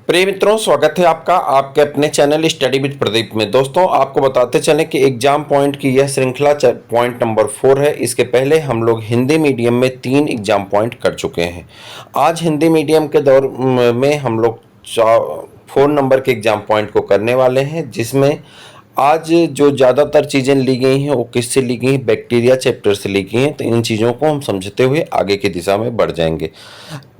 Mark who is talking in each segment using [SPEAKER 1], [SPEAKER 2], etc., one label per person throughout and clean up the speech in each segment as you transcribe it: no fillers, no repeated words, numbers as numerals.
[SPEAKER 1] प्रिय मित्रों, स्वागत है आपका आपके अपने चैनल स्टडी विद प्रदीप में। दोस्तों, आपको बताते चलें कि एग्जाम पॉइंट की यह श्रृंखला पॉइंट नंबर 4 है। इसके पहले हम लोग हिंदी मीडियम में 3 एग्जाम पॉइंट कर चुके हैं। आज हिंदी मीडियम के दौर में हम लोग 4 नंबर के एग्जाम पॉइंट को करने वाले हैं, जिसमें आज जो ज़्यादातर चीज़ें ली गई हैं वो किससे ली गई हैं? बैक्टीरिया चैप्टर से ली गई हैं। तो इन चीज़ों को हम समझते हुए आगे की दिशा में बढ़ जाएंगे।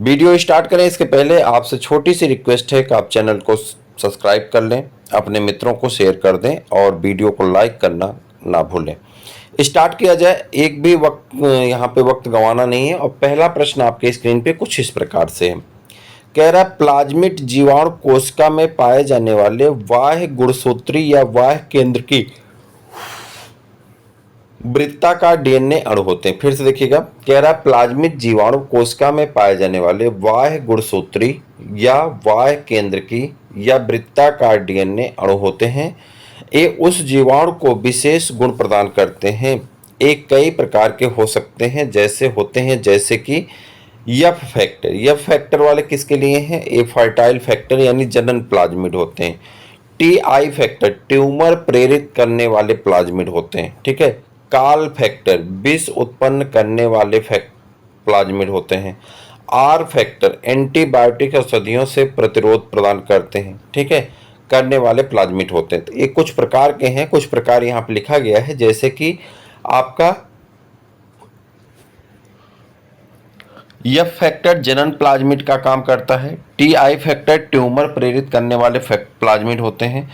[SPEAKER 1] वीडियो स्टार्ट करें इसके पहले आपसे छोटी सी रिक्वेस्ट है कि आप चैनल को सब्सक्राइब कर लें, अपने मित्रों को शेयर कर दें और वीडियो को लाइक करना ना भूलें। स्टार्ट किया जाए, एक भी यहाँ पे वक्त गंवाना नहीं है। और पहला प्रश्न आपके स्क्रीन पे कुछ इस प्रकार से है। कह रहा है, प्लाज्मिड जीवाणु कोशिका में पाए जाने वाले बाह्य गुणसूत्री या बाह्य केंद्र की वृत्ताकार डीएनए अणु होते हैं। फिर से देखिएगा, कह रहा है प्लाज्मिड जीवाणु कोशिका में पाए जाने वाले बाह्य गुणसूत्री या बाह्य केंद्र की या वृत्ताकार डीएनए अणु होते हैं। ये उस जीवाणु को विशेष गुण प्रदान करते हैं। एक कई प्रकार के हो सकते हैं, जैसे कि एफ फैक्टर वाले किसके लिए हैं? ए फर्टाइल फैक्टर यानी जनन प्लाज्मिड होते हैं। टी आई फैक्टर ट्यूमर प्रेरित करने वाले प्लाज्मिड होते हैं। ठीक है। काल फैक्टर विष उत्पन्न करने वाले प्लाज्मिड होते हैं। आर फैक्टर एंटीबायोटिक औषधियों से प्रतिरोध प्रदान करते हैं, ठीक है, करने वाले प्लाज्मिड होते हैं। तो ये कुछ प्रकार के हैं, कुछ प्रकार यहाँ पे लिखा गया है, जैसे कि आपका एफ फैक्टर जनन प्लाज्मिड का काम करता है। टी आई फैक्टर ट्यूमर प्रेरित करने वाले प्लाज्मिड होते हैं।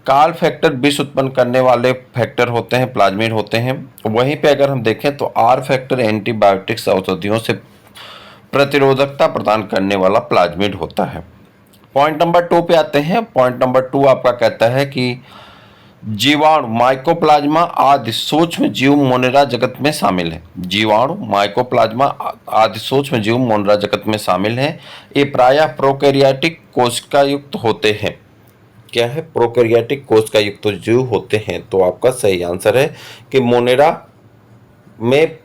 [SPEAKER 1] काल फैक्टर विष उत्पन्न करने वाले फैक्टर होते हैं, प्लाज्मिड होते हैं। वहीं पे अगर हम देखें तो आर फैक्टर एंटीबायोटिक्स औषधियों से प्रतिरोधकता प्रदान करने वाला प्लाज्मिड होता है। पॉइंट नंबर 2 पे आते हैं। पॉइंट नंबर 2 आपका कहता है कि जीवाणु माइकोप्लाज्मा आदि सूक्ष्म जीव मोनेरा जगत में शामिल है। जीवाणु माइकोप्लाज्मा आदि सूक्ष्म जीव मोनेरा जगत में शामिल है। ये प्रायः प्रोकैरियोटिक कोशिका युक्त होते हैं। क्या है? प्रोकैरियोटिक कोशिका युक्त जीव होते हैं। तो आपका सही आंसर है कि मोनेरा में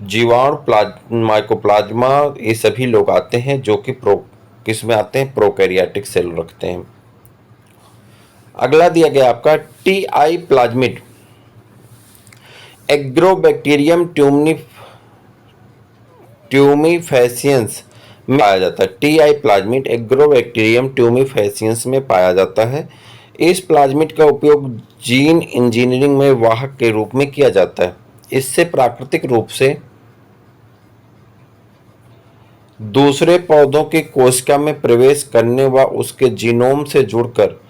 [SPEAKER 1] जीवाणु माइकोप्लाज्मा ये सभी लोग आते हैं जो कि किस में आते हैं? प्रोकैरियोटिक सेल रखते हैं। अगला दिया गया आपका T I plasmid agrobacterium tumefaciens में पाया जाता है। T I plasmid agrobacterium tumefaciens में पाया जाता है। इस प्लाज्मिड का उपयोग जीन इंजीनियरिंग में वाहक के रूप में किया जाता है। इससे प्राकृतिक रूप से दूसरे पौधों की कोशिका में प्रवेश करने व उसके जीनोम से जुड़कर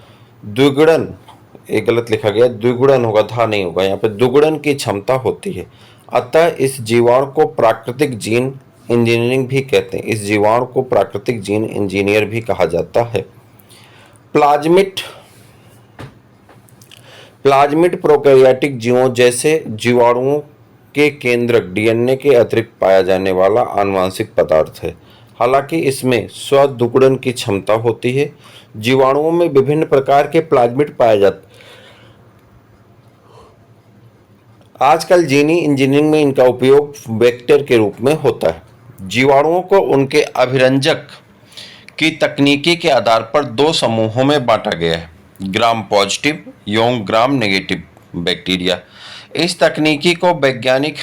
[SPEAKER 1] द्विगुणन, एक गलत लिखा गया, द्विगुणन होगा, था नहीं होगा, यहाँ पे द्विगुणन की क्षमता होती है। अतः इस जीवाणु को प्राकृतिक जीन इंजीनियरिंग भी कहते हैं। इस जीवाणु को प्राकृतिक जीन इंजीनियर भी कहा जाता है। प्लाज्मिड प्रोकैरियोटिक जीवों जैसे जीवाणुओं के केंद्रक डीएनए के अतिरिक्त पाया जाने वाला आनुवांशिक पदार्थ है। हालांकि इसमें स्वद्विगुणन की क्षमता होती है। जीवाणुओं में विभिन्न प्रकार के प्लाज्मिड पाए जाते हैं। आजकल जीनी इंजीनियरिंग में इनका उपयोग वेक्टर के रूप में होता है। जीवाणुओं को उनके अभिरंजक की तकनीकी के आधार पर 2 समूहों में बांटा गया है, ग्राम पॉजिटिव एवं ग्राम नेगेटिव बैक्टीरिया। इस तकनीकी को वैज्ञानिक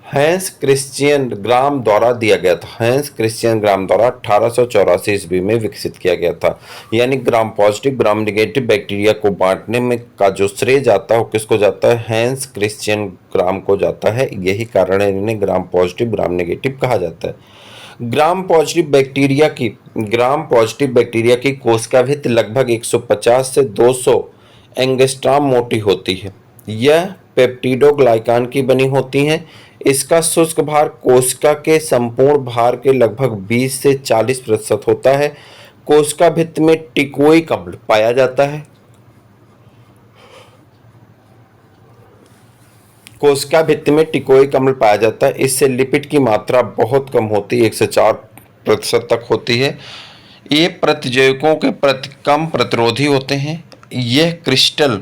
[SPEAKER 1] हैंस क्रिश्चियन ग्राम द्वारा दिया गया था। हैंस क्रिश्चियन ग्राम द्वारा 1884 ईस्वी में विकसित किया गया था। यानी gram positive gram negative bacteria को बांटने में का जो श्रेय जाता है वो किसको जाता है? हैंस क्रिश्चियन ग्राम को जाता है। यही कारण है इन्हें ग्राम पॉजिटिव ग्राम नेगेटिव कहा जाता है। ग्राम पॉजिटिव बैक्टीरिया की कोशिका भित्ति लगभग 150 से 200 एंगस्ट्रॉम मोटी होती है। यह पेप्टिडोग्लाइकान की बनी होती हैं। इसका शुष्क भार कोशिका के संपूर्ण भार के लगभग 20 से 40% होता है। कोशिका भित्ति में टिकोई अम्ल पाया जाता है। कोशिका भित्ति में टिकोई अम्ल पाया जाता है। इससे लिपिड की मात्रा बहुत कम होती है, 1 से 4% तक होती है। ये प्रतिजैविकों के प्रति कम प्रतिरोधी होते हैं। यह क्रिस्टल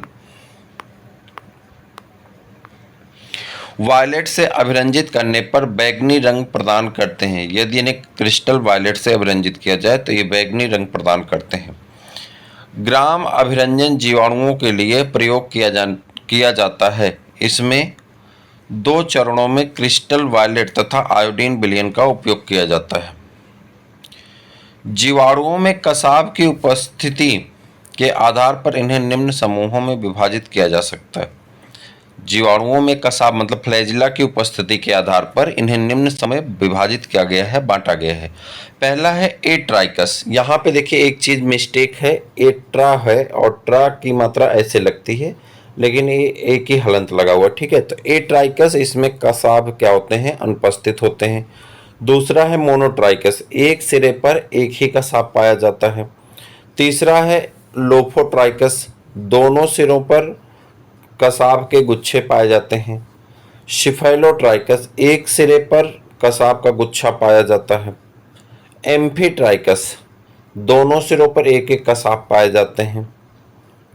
[SPEAKER 1] वायलेट से अभिरंजित करने पर बैंगनी रंग प्रदान करते हैं। यदि इन्हें क्रिस्टल वायलेट से अभिरंजित किया जाए तो ये बैंगनी रंग प्रदान करते हैं। ग्राम अभिरंजन जीवाणुओं के लिए प्रयोग किया जाता है। इसमें 2 चरणों में क्रिस्टल वायलेट तथा आयोडीन विलयन का उपयोग किया जाता है। जीवाणुओं में कसाब की उपस्थिति के आधार पर इन्हें निम्न समूहों में विभाजित किया जा सकता है। जीवाणुओं में कसाब मतलब फ्लैजिला की उपस्थिति के आधार पर इन्हें निम्न समय विभाजित किया गया है, बांटा गया है। पहला है एट्राइकस। यहाँ पे देखिए एक चीज मिस्टेक है, एट्रा है और ट्रा की मात्रा ऐसे लगती है, लेकिन ये एक ही हलंत लगा हुआ, ठीक है। तो एट्राइकस, इसमें कसाब क्या होते हैं, अनुपस्थित होते हैं। दूसरा है मोनोट्राइकस, एक सिरे पर एक ही कसाब पाया जाता है। तीसरा है लोफोट्राइकस, दोनों सिरों पर कसाब के गुच्छे पाए जाते हैं। शिफैलोट्राइकस, एक सिरे पर कसाब का गुच्छा पाया जाता है। एम्फीट्राइकस, दोनों सिरों पर एक एक कसाब पाए जाते हैं,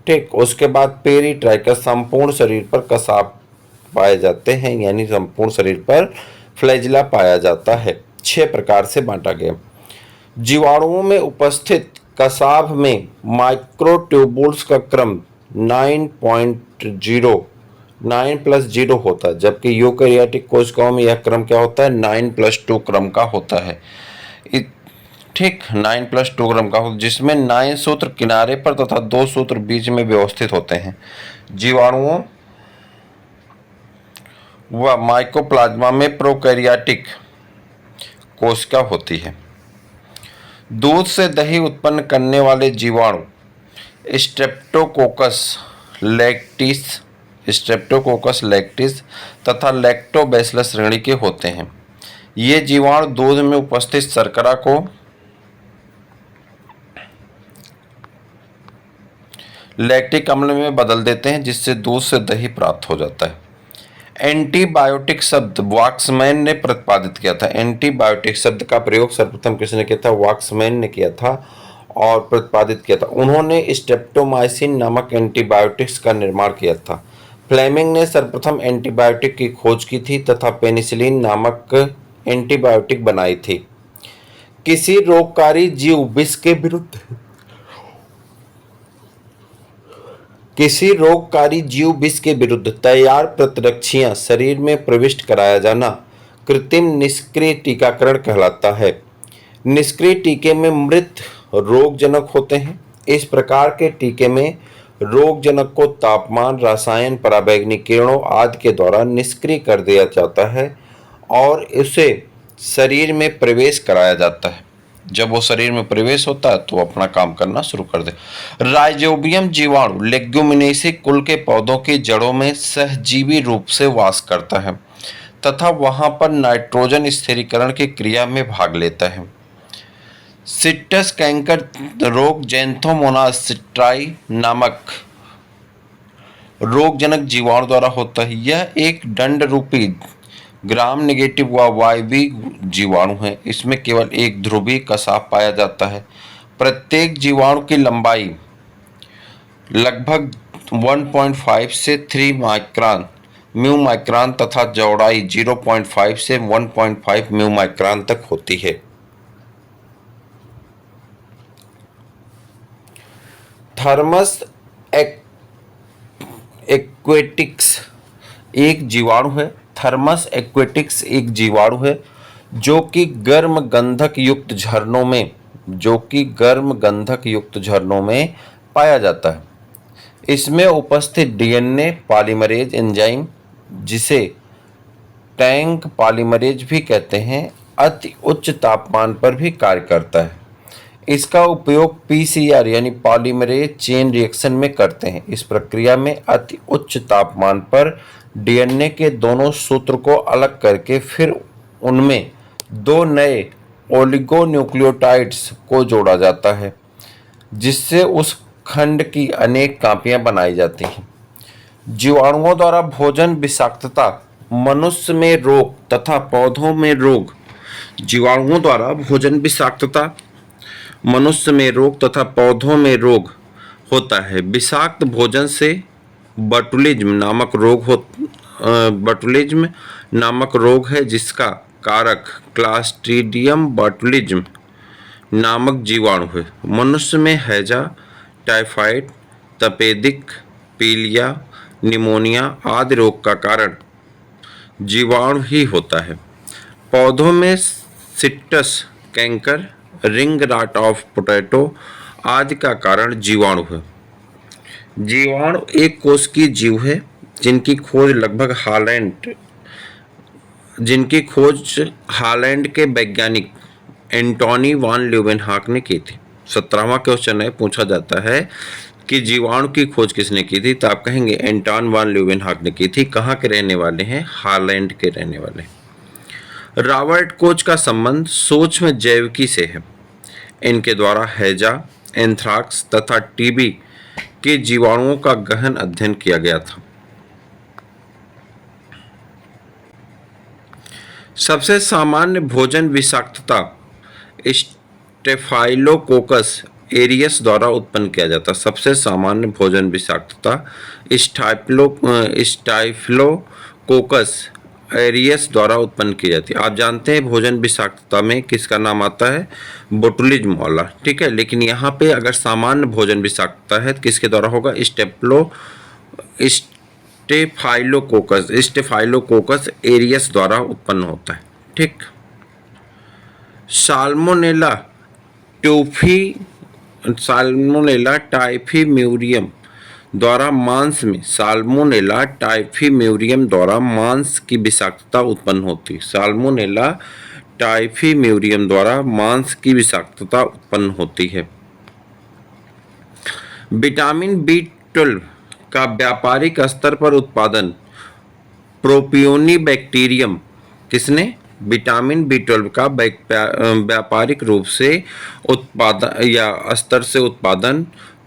[SPEAKER 1] ठीक। उसके बाद पेरीट्राइकस, संपूर्ण शरीर पर कसाब पाए जाते हैं, यानी संपूर्ण शरीर पर फ्लैजिला पाया जाता है। 6 प्रकार से बांटा गया। जीवाणुओं में उपस्थित कसाब में माइक्रोट्यूबुल्स का क्रम 9 होता है, जबकि यूकेरियोटिक कोशिकाओं में यह क्रम क्या होता है, 9+2 क्रम का होता है, ठीक। 9+2 क्रम का होता है, जिसमें 9 सूत्र किनारे पर तथा 2 सूत्र बीच में व्यवस्थित होते हैं। जीवाणुओं व माइकोप्लाज्मा में प्रोकैरियोटिक कोशिका होती है। दूध से दही उत्पन्न करने वाले जीवाणु स्ट्रेप्टोकोकस लैक्टिस तथा लैक्टोबैसिलस श्रेणी के होते हैं। ये जीवाणु दूध में उपस्थित शर्करा को लैक्टिक अम्ल में बदल देते हैं, जिससे दूध से दही प्राप्त हो जाता है। एंटीबायोटिक शब्द वाक्समैन ने प्रतिपादित किया था। एंटीबायोटिक शब्द का प्रयोग सर्वप्रथम किसने किया था, वाक्समैन ने किया था और प्रतिपादित किया था। उन्होंने स्ट्रेप्टोमाइसिन नामक एंटीबायोटिक्स का निर्माण किया था। फ्लेमिंग ने सर्वप्रथम एंटीबायोटिक की खोज की थी तथा पेनिसिलिन नामक एंटीबायोटिक बनाई थी। किसी रोगकारी जीव विष के विरुद्ध तैयार प्रतिरक्षियां शरीर में प्रविष्ट कराया जाना कृत्रिम निष्क्रिय टीकाकरण कहलाता है। निष्क्रिय टीके में मृत रोगजनक होते हैं। इस प्रकार के टीके में रोगजनक को तापमान, रसायन, पराबैंगनी किरणों आदि के द्वारा निष्क्रिय कर दिया जाता है और उसे शरीर में प्रवेश कराया जाता है। जब वो शरीर में प्रवेश होता है तो अपना काम करना शुरू कर दे। राइजोबियम जीवाणु लेग्युमिनेसी कुल के पौधों की जड़ों में सहजीवी रूप से वास करता है तथा वहां पर नाइट्रोजन स्थिरीकरण की क्रिया में भाग लेता है। सिट्रस कैंकर रोग ज़ैंथोमोनास सिट्राई नामक रोगजनक जीवाणु द्वारा होता है। यह एक दंड रूपी ग्राम नेगेटिव व वायवी जीवाणु है। इसमें केवल एक ध्रुवीय कसाब पाया जाता है। प्रत्येक जीवाणु की लंबाई लगभग 1.5 से 3 माइक्रोन म्यू माइक्रोन तथा चौड़ाई 0.5 से 1.5 म्यू माइक्रोन तक होती है। थर्मस एक्वेटिक्स एक जीवाणु है। थर्मस एक्वेटिक्स एक जीवाणु है जो कि गर्म गंधक युक्त झरनों में पाया जाता है। इसमें उपस्थित डीएनए पॉलीमरेज एंजाइम, जिसे टैंक पॉलीमरेज भी कहते हैं, अति उच्च तापमान पर भी कार्य करता है। इसका उपयोग पीसीआर यानी पॉलीमरेज चेन रिएक्शन में करते हैं। इस प्रक्रिया में अति उच्च तापमान पर डीएनए के दोनों सूत्र को अलग करके फिर उनमें 2 नए ओलिगोन्यूक्लियोटाइड्स को जोड़ा जाता है, जिससे उस खंड की अनेक कापियां बनाई जाती हैं। जीवाणुओं द्वारा भोजन विषाक्तता मनुष्य में रोग तथा पौधों में रोग। जीवाणुओं द्वारा भोजन विषाक्तता मनुष्य में रोग तथा पौधों में रोग होता है। विषाक्त भोजन से बटुलिज्म नामक रोग बॉटुलिज्म नामक रोग है जिसका कारक क्लॉस्ट्रीडियम बॉटुलिज्म नामक जीवाणु है। मनुष्य में हैजा, टाइफाइड, तपेदिक, पीलिया, निमोनिया आदि रोग का कारण जीवाणु ही होता है। पौधों में citrus, canker, ring rot of potato आदि का कारण जीवाणु है। जीवाणु एक कोश की जीव है जिनकी खोज हालैंड के वैज्ञानिक एंटोनी वान ल्यूवेनहॉक ने की थी। 17वां क्वेश्चन है, पूछा जाता है कि जीवाणु की खोज किसने की थी, तो आप कहेंगे एंटोन वान ल्यूवेनहॉक ने की थी। कहाँ के रहने वाले हैं? हालैंड के रहने वाले। रॉबर्ट कोच का संबंध सूक्ष्म जैविकी से है। इनके द्वारा हैजा, एंथ्राक्स तथा टीबी के जीवाणुओं का गहन अध्ययन किया गया था। सबसे सामान्य भोजन विषाक्तता स्टेफाइलोकोकस एरियस द्वारा उत्पन्न किया जाता है। सबसे सामान्य भोजन विषाक्तता स्टाइफिलोकोकस एरियस द्वारा उत्पन्न की जाती है। आप जानते हैं भोजन विषाक्तता में किसका नाम आता है? बोटुलिज्म वाला, ठीक है। लेकिन यहाँ पे अगर सामान्य भोजन विषाक्तता है तो किसके द्वारा होगा? स्टेफाइलोकोकस एरियस द्वारा उत्पन्न होता है, ठीक। साल्मोनेला टाइफीम्यूरियम द्वारा मांस की विषाक्तता उत्पन्न होती है। साल्मोनेला टाइफीम्यूरियम द्वारा मांस की विषाक्तता उत्पन्न होती है। विटामिन B12 का व्यापारिक स्तर पर उत्पादन प्रोपियोनिबैक्टीरियम किसने? विटामिन B12 का व्यापारिक रूप से उत्पादन या स्तर से उत्पादन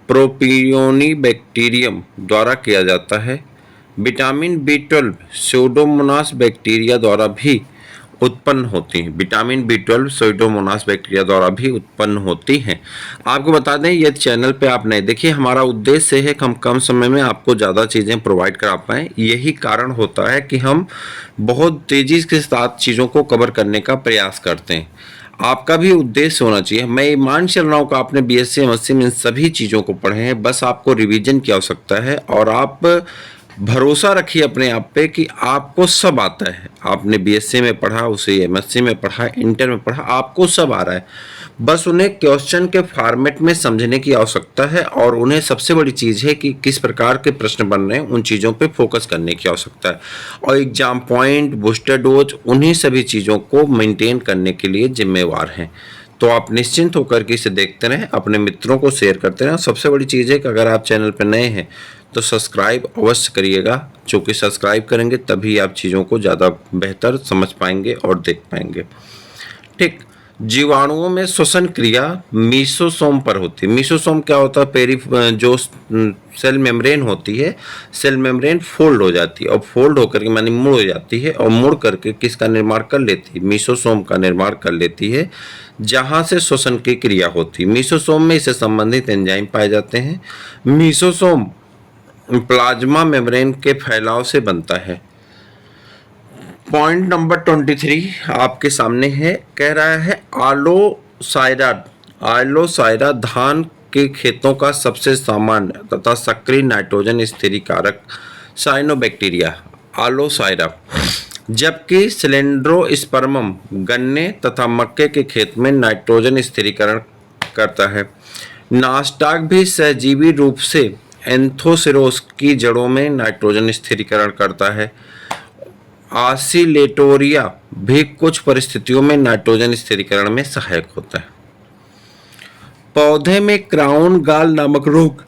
[SPEAKER 1] प्रोपियोनिबैक्टीरियम द्वारा किया जाता है। विटामिन B12 स्यूडोमोनास बैक्टीरिया द्वारा भी उत्पन्न होती हैं। विटामिन B12 स्यूडोमोनास बैक्टीरिया द्वारा भी उत्पन्न होती हैं। आपको बता दें, यदि चैनल पे आप नए, देखिए हमारा उद्देश्य है कि हम कम समय में आपको ज़्यादा चीज़ें प्रोवाइड करा पाएँ। यही कारण होता है कि हम बहुत तेज़ी के साथ चीज़ों को कवर करने का प्रयास करते हैं। आपका भी उद्देश्य होना चाहिए। मैं मान चल रहा हूँ कि आपने BSc MSc में इन सभी चीज़ों को पढ़े हैं, बस आपको रिवीजन की आवश्यकता है। और आप भरोसा रखिए अपने आप पे कि आपको सब आता है। आपने BSc में पढ़ा, उसे MSc में पढ़ा, इंटर में पढ़ा, आपको सब आ रहा है। बस उन्हें क्वेश्चन के फॉर्मेट में समझने की आवश्यकता है और उन्हें सबसे बड़ी चीज़ है कि किस प्रकार के प्रश्न बन रहे हैं, उन चीज़ों पे फोकस करने की आवश्यकता है। और एग्जाम पॉइंट, बूस्टर डोज, उन्हीं सभी चीज़ों को मेंटेन करने के लिए जिम्मेवार हैं। तो आप निश्चिंत होकर के इसे देखते रहें, अपने मित्रों को शेयर करते रहें। सबसे बड़ी चीज़ है कि अगर आप चैनल पर नए हैं तो सब्सक्राइब अवश्य करिएगा, चूँकि सब्सक्राइब करेंगे तभी आप चीज़ों को ज़्यादा बेहतर समझ पाएंगे और देख पाएंगे, ठीक। जीवाणुओं में श्वसन क्रिया मीसोसोम पर होती है। मीसोसोम क्या होता है? जो सेल मेम्ब्रेन होती है, सेल मेम्ब्रेन फोल्ड हो जाती है और फोल्ड होकर के मानी मुड़ हो जाती है और मुड़ करके किसका निर्माण कर लेती है? मीसोसोम का निर्माण कर लेती है, जहाँ से श्वसन की क्रिया होती है। मीसोसोम में इससे संबंधित एंजाइम पाए जाते हैं। मीसोसोम प्लाज्मा मेम्ब्रेन के फैलाव से बनता है। पॉइंट नंबर 23 आपके सामने है, कह रहा है आलोसायरा धान के खेतों का सबसे सामान्य तथा सक्रिय नाइट्रोजन स्थिरीकारक साइनोबैक्टीरिया आलोसायरा, जबकि सिलेंड्रोस्पर्मम गन्ने तथा मक्के के खेत में नाइट्रोजन स्थिरीकरण करता है। नास्टाक भी सहजीवी रूप से एंथोसिरोस की जड़ों में नाइट्रोजन स्थिरीकरण करता है। आसिलेटोरिया भी कुछ परिस्थितियों में नाइट्रोजन स्थिरीकरण में सहायक होता है। पौधे में क्राउन गाल नामक रोग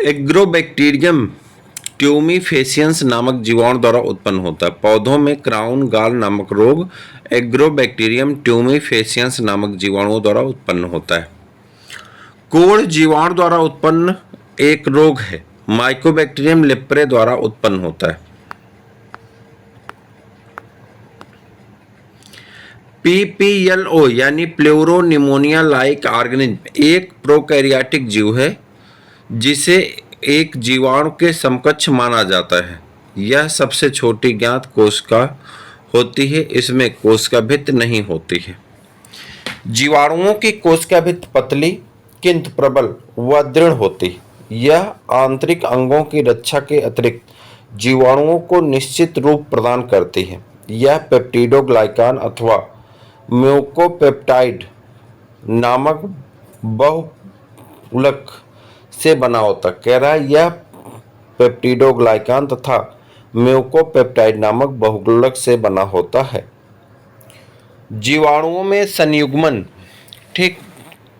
[SPEAKER 1] एग्रोबैक्टीरियम ट्यूमिफेसियंस नामक जीवाणु द्वारा उत्पन्न होता है। पौधों में क्राउन गाल नामक रोग एग्रोबैक्टीरियम ट्यूमिफेसियंस नामक जीवाणुओं द्वारा उत्पन्न होता है। कोढ़ जीवाणु द्वारा उत्पन्न एक रोग है, माइकोबैक्टीरियम लेप्रे द्वारा उत्पन्न होता है। PPLO यानी प्लेउरोनिमोनिया लाइक ऑर्गेनिज्म एक प्रोकैरियोटिक जीव है जिसे एक जीवाणु के समकक्ष माना जाता है। यह सबसे छोटी ज्ञात कोशिका होती है, इसमें कोशिका भित्ति नहीं होती है। जीवाणुओं की कोशिका भित्ति पतली किंतु प्रबल व दृढ़ होती है। यह आंतरिक अंगों की रक्षा के अतिरिक्त जीवाणुओं को निश्चित रूप प्रदान करती है। यह पेप्टिडोग्लाइकान अथवा म्यूकोपेप्टाइड नामक बहुलक से बना होता है। कह रहा है यह पेप्टिडोग्लाइकान तथा म्यूकोपेप्टाइड नामक बहुलक से बना होता है। जीवाणुओं में संयुग्मन, ठीक,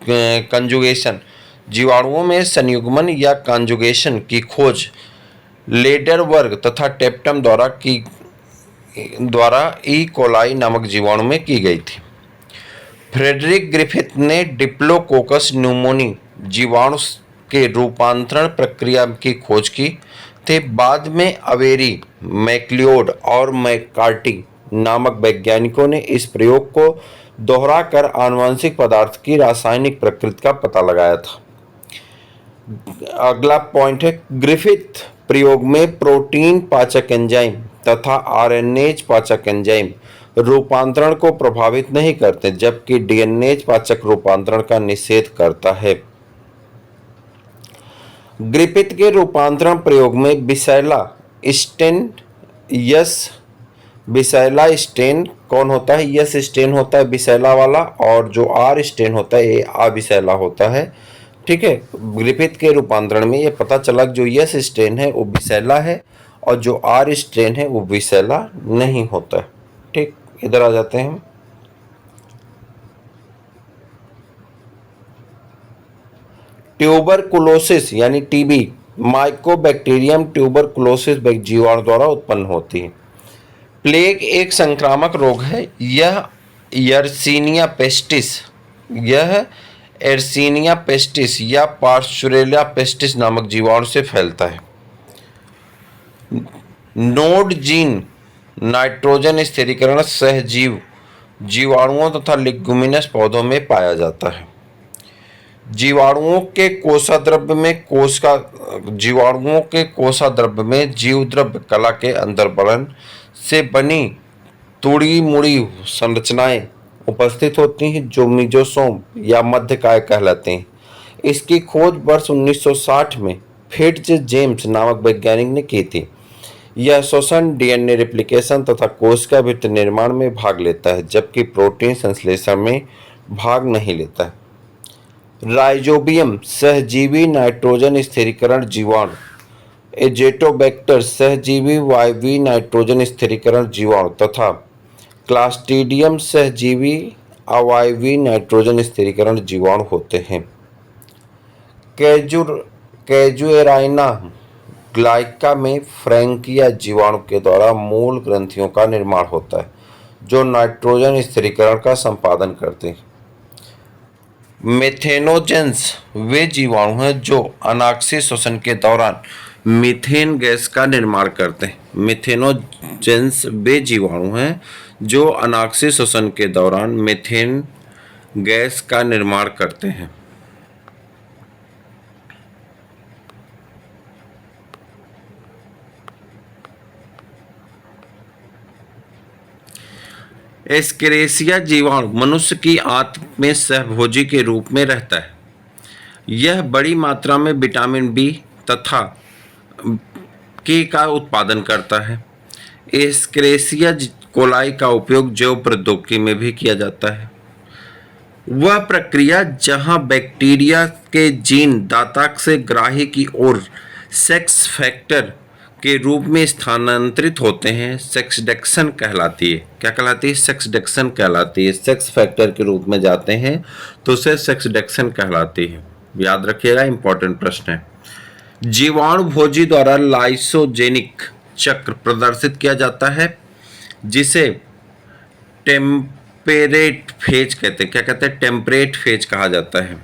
[SPEAKER 1] कंजुगेशन। जीवाणुओं में संयुग्मन या कंजुगेशन की खोज लेडरवर्ग तथा टेप्टम द्वारा ई कोलाई नामक जीवाणु में की गई थी। फ्रेडरिक ग्रिफिथ ने डिप्लोकोकस न्यूमोनी जीवाणु के रूपांतरण प्रक्रिया की खोज की थे। बाद में अवेरी, मैक्लियोड और मैककार्टी नामक वैज्ञानिकों ने इस प्रयोग को दोहराकर आनुवंशिक पदार्थ की रासायनिक प्रकृति का पता लगाया था। अगला पॉइंट है, ग्रिफिथ प्रयोग में प्रोटीन पाचक एंजाइम तथा आरएनएज पाचक एंजाइम रूपांतरण को प्रभावित नहीं करते, जबकि डीएनएज पाचक रूपांतरण का निषेध करता है। ग्रिफिथ के रूपांतरण प्रयोग में बिसैला स्टेन कौन होता है? यस स्टेन होता है बिसैला वाला, और जो आर स्टेन होता है ये अबिसैला होता है। ठीक है, ग्रिफिथ के रूपांतरण में ये पता चला कि जो यस स्टेन है वो बिसैला है और जो आर स्टेन है वो बिसैला नहीं होता है। ठीक, इधर आ जाते हैं। ट्यूबरकुलोसिस यानी टीबी माइकोबैक्टीरियम ट्यूबरकुलोसिस जीवाणु द्वारा उत्पन्न होती है। प्लेग एक संक्रामक रोग है। यह यर्सीनिया पेस्टिस या पार्शुरेला पेस्टिस नामक जीवाणु से फैलता है। नोड जीन नाइट्रोजन स्थिरीकरण सहजीव जीवाणुओं तथा लिग्युमिनस पौधों में पाया जाता है। जीवाणुओं के कोशाद्रव्य में जीवद्रव्य कला के अंतर्बलन से बनी तुड़ी मुड़ी संरचनाएं उपस्थित होती हैं जो मीजोसोम या मध्यकाय कहलाते हैं। इसकी खोज वर्ष 1960 में फिट्ज जेम्स नामक वैज्ञानिक ने की थी। यह श्वसन, डीएनए रेप्लिकेशन तथा कोशिका भित्ति निर्माण में भाग लेता है, जबकि प्रोटीन संश्लेषण में भाग नहीं लेता है। राइजोबियम सहजीवी नाइट्रोजन स्थिरीकरण जीवाणु, एजेटोबैक्टर सहजीवी वायवीय नाइट्रोजन स्थिरीकरण जीवाणु तथा क्लास्ट्रीडियम सहजीवी अवायवीय नाइट्रोजन स्थिरीकरण जीवाणु होते हैं। कैजुएराइना ग्लाइका में फ्रैंकिया जीवाणु के द्वारा मूल ग्रंथियों का निर्माण होता है जो नाइट्रोजन स्थिरीकरण का संपादन करते हैं। मेथेनोजेंस वे जीवाणु हैं जो अनाक्षी श्वसन के दौरान मीथेन गैस का निर्माण करते हैं। मेथेनोजेंस वे जीवाणु हैं जो अनाक्षी श्वसन के दौरान मीथेन गैस का निर्माण करते हैं। एस्केरेसिया जीवाणु मनुष्य की आंत में सहभोजी के रूप में रहता है। यह बड़ी मात्रा में विटामिन बी तथा के का उत्पादन करता है। एस्केरेसिया कोलाई का उपयोग जैव प्रौद्योगिकी में भी किया जाता है। वह प्रक्रिया जहां बैक्टीरिया के जीन दाताक से ग्राही की ओर सेक्स फैक्टर के रूप में स्थानांतरित होते हैं, सेक्सडेक्शन कहलाती है। क्या कहलाती है? सेक्सडेक्शन कहलाती है। सेक्स फैक्टर के रूप में जाते हैं तो उसे सेक्सडेक्शन कहलाती है। याद रखिएगा, इंपॉर्टेंट प्रश्न है। जीवाणु भोजी द्वारा लाइसोजेनिक चक्र प्रदर्शित किया जाता है जिसे टेम्परेट फेज कहते हैं। क्या कहते हैं? टेम्परेट फेज कहा जाता है।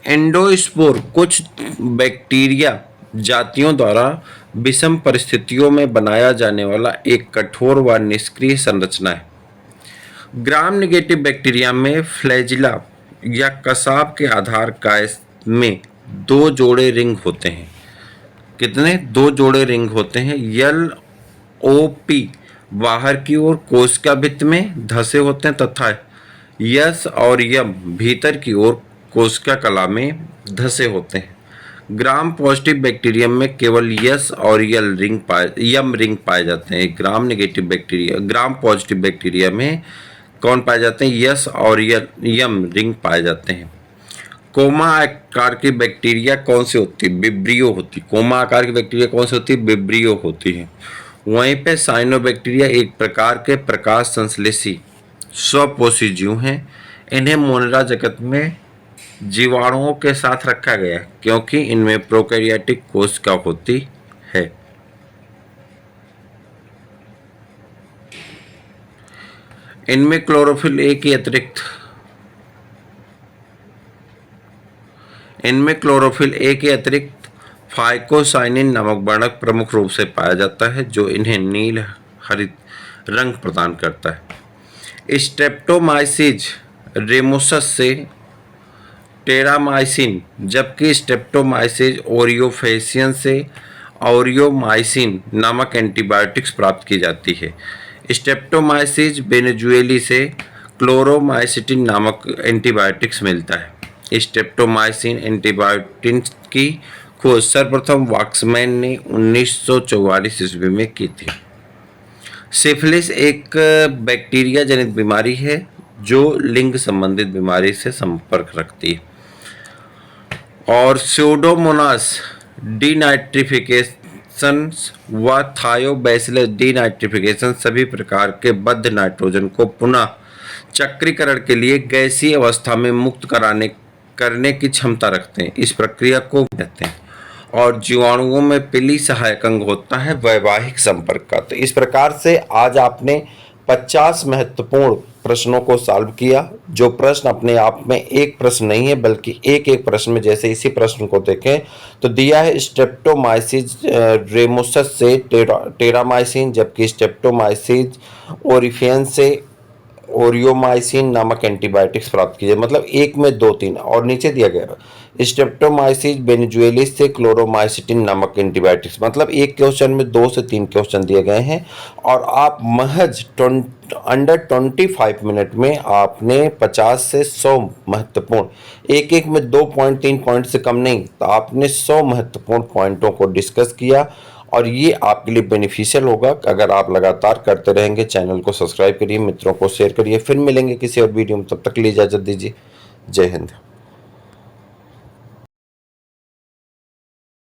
[SPEAKER 1] एंडोस्पोर कुछ बैक्टीरिया जातियों द्वारा विषम परिस्थितियों में बनाया जाने वाला एक कठोर व निष्क्रिय संरचना है। ग्राम नेगेटिव बैक्टीरिया में फ्लैजिला या कसाब के आधार काय में 2 जोड़े रिंग होते हैं कितने? 2 जोड़े रिंग होते हैं। LOP बाहर की ओर कोशिका भित्ति में धसे होते हैं तथा S और M भीतर की ओर कोशिका कला में धसे होते हैं। ग्राम पॉजिटिव बैक्टीरियम में केवल S और M रिंग पाए जाते हैं। ग्राम पॉजिटिव बैक्टीरिया में कौन पाए जाते हैं? S और M रिंग पाए जाते हैं। कोमा आकार की बैक्टीरिया कौन सी होती है? विब्रियो होती है। कोमा आकार की बैक्टीरिया कौन सी होती है? विब्रियो होती है। वहीं पे साइनोबैक्टीरिया एक प्रकार के प्रकाश संश्लेषी स्वपोषी जीव हैं। इन्हें मोनेरा जगत में जीवाणुओं के साथ रखा गया है क्योंकि इनमें प्रोकैरियोटिक कोशिका होती है। इनमें क्लोरोफिल ए के अतिरिक्त फाइकोसाइनिन नामक वर्णक प्रमुख रूप से पाया जाता है जो इन्हें नील हरित रंग प्रदान करता है। स्ट्रेप्टोमाइसीज रेमुसस से टेरामाइसिन, जबकि स्ट्रेप्टोमाइसीज ओरियोफेसियन से ओरियोमाइसिन नामक एंटीबायोटिक्स प्राप्त की जाती है। स्ट्रेप्टोमाइसीज वेनेजुएली से क्लोरोमाइसिटिन नामक एंटीबायोटिक्स मिलता है। स्ट्रेप्टोमाइसिन एंटीबायोटिक्स की खोज सर्वप्रथम वाक्समैन ने 1944 ईस्वी में की थी। सिफिलिस एक बैक्टीरिया जनित बीमारी है जो लिंग संबंधित बीमारी से संपर्क रखती है। और स्यूडोमोनास डिनाइट्रिफिकेशन व थायोबैसिलस डिनाइट्रिफिकेशन सभी प्रकार के बद्ध नाइट्रोजन को पुनः चक्रीकरण के लिए गैसीय अवस्था में मुक्त करने की क्षमता रखते हैं। इस प्रक्रिया को कहते हैं। और जीवाणुओं में पिली सहायक अंग होता है वैवाहिक संपर्क का। तो इस प्रकार से आज आपने 50 महत्वपूर्ण प्रश्नों को सॉल्व किया। जो प्रश्न अपने आप में एक प्रश्न नहीं है बल्कि एक एक प्रश्न में, जैसे इसी प्रश्न को देखें तो दिया है स्ट्रेप्टोमाइसीज रेमुसस से टेरामाइसिन, जबकि स्ट्रेप्टोमाइसीज ओरिफियन से ओरियोमाइसिन नामक एंटीबायोटिक्स प्राप्त कीजिए। मतलब एक में 2-3। और नीचे दिया गया स्ट्रेप्टोमाइसीज वेनेजुएलिस से क्लोरोमाइसिटिन नामक एंटीबायोटिक्स। मतलब एक क्वेश्चन में 2 से 3 क्वेश्चन दिए गए हैं और आप महज अंडर 25 मिनट में आपने 50 से 100 महत्वपूर्ण, एक में 2.3 पॉइंट से कम नहीं, तो आपने 100 महत्वपूर्ण पॉइंटों को डिस्कस किया। और ये आपके लिए बेनिफिशियल होगा अगर आप लगातार करते रहेंगे। चैनल को सब्सक्राइब करिए, मित्रों को शेयर करिए। फिर मिलेंगे किसी और वीडियो में, तब तक के लिए इजाज़त दीजिए। जय हिंद।